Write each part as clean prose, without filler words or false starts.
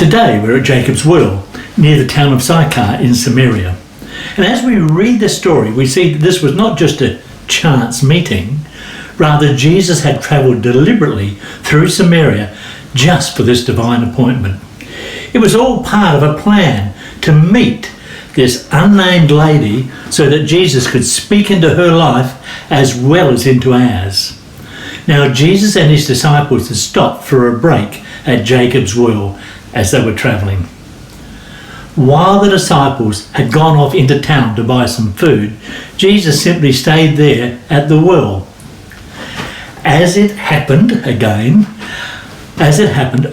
Today we're at Jacob's well, near the town of Sychar in Samaria. And as we read this story, we see that this was not just a chance meeting. Rather, Jesus had travelled deliberately through Samaria just for this divine appointment. It was all part of a plan to meet this unnamed lady so that Jesus could speak into her life as well as into ours. Now, Jesus and his disciples had stopped for a break at Jacob's well as they were travelling. While the disciples had gone off into town to buy some food, Jesus simply stayed there at the well. As it happened,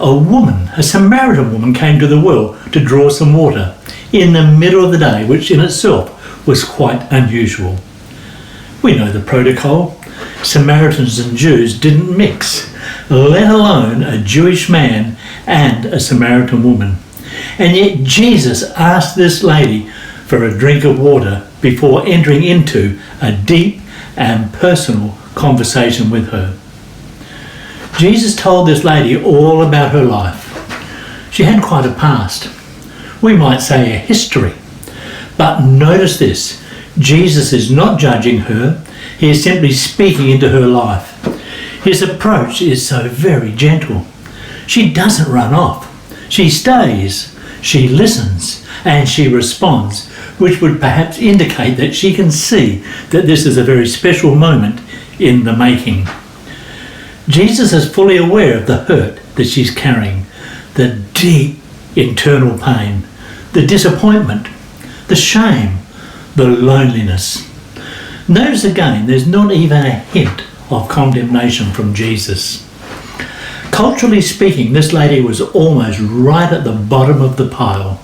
a woman, a Samaritan woman, came to the well to draw some water in the middle of the day, which in itself was quite unusual. We know the protocol. Samaritans and Jews didn't mix, let alone a Jewish man and a Samaritan woman. And yet Jesus asked this lady for a drink of water before entering into a deep and personal conversation with her. Jesus told this lady all about her life. She had quite a past. We might say a history. But notice this, Jesus is not judging her. He is simply speaking into her life. His approach is so very gentle. She doesn't run off. She stays, she listens, and she responds, which would perhaps indicate that she can see that this is a very special moment in the making. Jesus is fully aware of the hurt that she's carrying, the deep internal pain, the disappointment, the shame, the loneliness. Notice again, there's not even a hint of condemnation from Jesus. Culturally speaking, this lady was almost right at the bottom of the pile.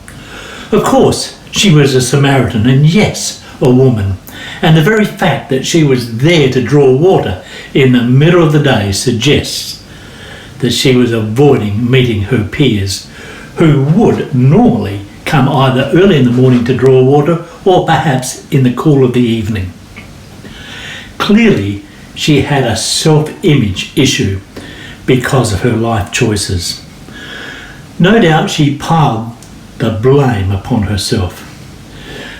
Of course, she was a Samaritan, and yes, a woman. And the very fact that she was there to draw water in the middle of the day suggests that she was avoiding meeting her peers, who would normally come either early in the morning to draw water or perhaps in the cool of the evening. Clearly, she had a self-image issue because of her life choices. No doubt she piled the blame upon herself.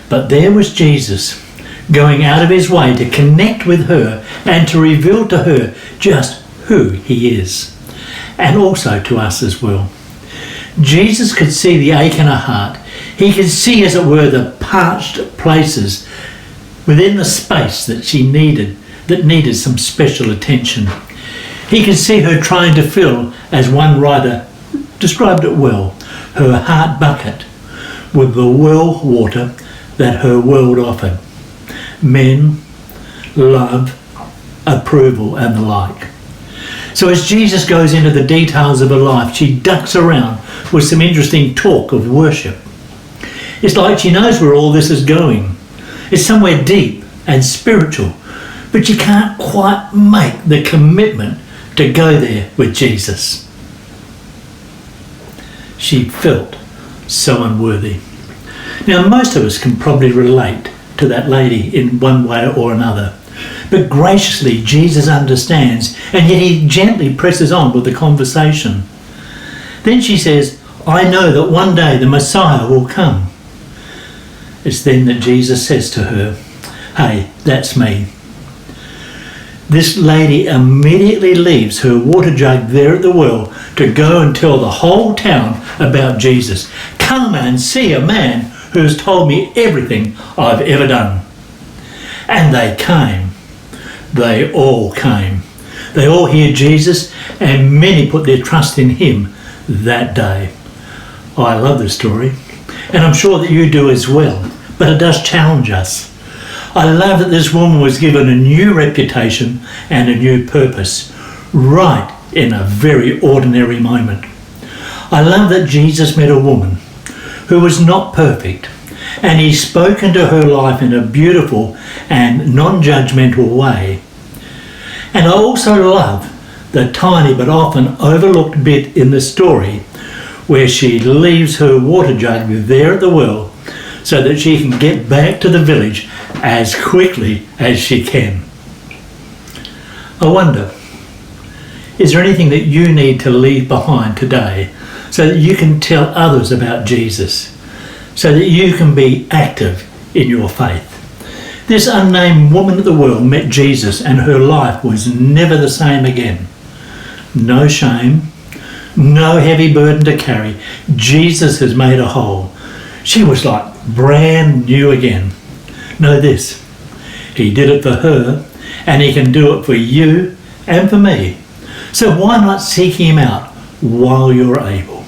But there was Jesus, going out of his way to connect with her and to reveal to her just who he is, and also to us as well. Jesus could see the ache in her heart. He could see, as it were, the parched places within the space that she needed, that needed some special attention. He could see her trying to fill, as one writer described it well, her heart bucket with the well water that her world offered. Men, love, approval, and the like. So as Jesus goes into the details of her life, she ducks around with some interesting talk of worship. It's like she knows where all this is going. It's somewhere deep and spiritual, but you can't quite make the commitment to go there with Jesus. She felt so unworthy. Now, most of us can probably relate to that lady in one way or another. But graciously, Jesus understands, and yet he gently presses on with the conversation. Then she says, I know that one day the Messiah will come. It's then that Jesus says to her, hey, that's me. This lady immediately leaves her water jug there at the well to go and tell the whole town about Jesus. Come and see a man who has told me everything I've ever done. And they came. They all came. They all hear Jesus, and many put their trust in him that day. I love this story, and I'm sure that you do as well, but it does challenge us. I love that this woman was given a new reputation and a new purpose, right in a very ordinary moment. I love that Jesus met a woman who was not perfect, and he spoke into her life in a beautiful and non-judgmental way. And I also love the tiny but often overlooked bit in the story where she leaves her water jug there at the well so that she can get back to the village as quickly as she can. I wonder, is there anything that you need to leave behind today so that you can tell others about Jesus, so that you can be active in your faith. This unnamed woman of the well met Jesus and her life was never the same again. No shame, no heavy burden to carry. Jesus has made her whole. She was like brand new again. Know this, he did it for her and he can do it for you and for me. So why not seek him out while you're able?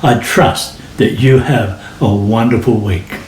I trust that you have a wonderful week.